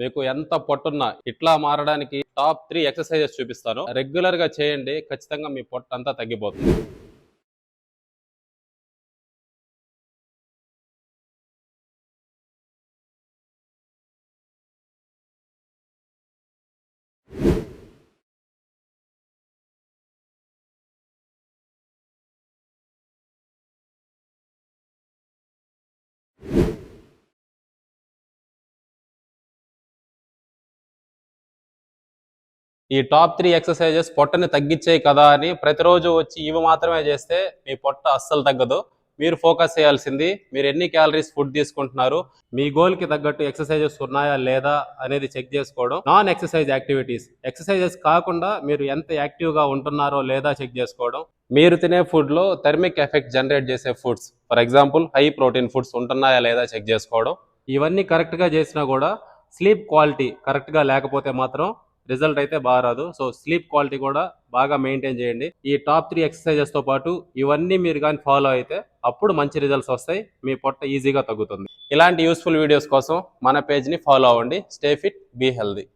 మీకు ఎంత పొట్టున్నా ఇట్లా మారడానికి టాప్ 3 ఎక్సర్సైజెస్ చూపిస్తాను. రెగ్యులర్ గా చేయండి, ఖచ్చితంగా మీ పొట్ట అంతా తగ్గిపోతుంది. ఈ టాప్ 3 ఎక్సర్సైజెస్ పొట్టని తగ్గించేయి కదా అని ప్రతిరోజు వచ్చి ఇవి మాత్రమే చేస్తే మీ పొట్ట అస్సలు తగ్గదు. మీరు ఫోకస్ చేయాల్సింది మీరు ఎన్ని క్యాలరీస్ ఫుడ్ తీసుకుంటున్నారు, మీ గోల్ కి తగ్గట్టు ఎక్సర్సైజెస్ ఉన్నాయా లేదా అనేది చెక్ చేసుకోవడం. నాన్ ఎక్సర్సైజ్ యాక్టివిటీస్, ఎక్సర్సైజెస్ కాకుండా మీరు ఎంత యాక్టివ్ గా ఉంటున్నారో లేదా చెక్ చేసుకోవడం. మీరు తినే ఫుడ్ లో థర్మిక్ ఎఫెక్ట్ జనరేట్ చేసే foods, for example high protein foods ఉంటున్నాయా లేదా చెక్ చేసుకోవడం. ఇవన్నీ కరెక్ట్ గా చేసినా కూడా స్లీప్ క్వాలిటీ కరెక్ట్ గా లేకపోతే మాత్రం రిజల్ట్ అయితే బాగా రాదు. సో స్లీప్ క్వాలిటీ కూడా బాగా మెయింటైన్ చేయండి. ఈ టాప్ 3 ఎక్సర్సైజెస్ తో పాటు ఇవన్నీ మీరు కానీ ఫాలో అయితే అప్పుడు మంచి రిజల్ట్స్ వస్తాయి, మీ పొట్ట ఈజీగా తగ్గుతుంది. ఇలాంటి యూస్ఫుల్ వీడియోస్ కోసం మన పేజ్ని ఫాలో అవ్వండి. Stay fit, be healthy.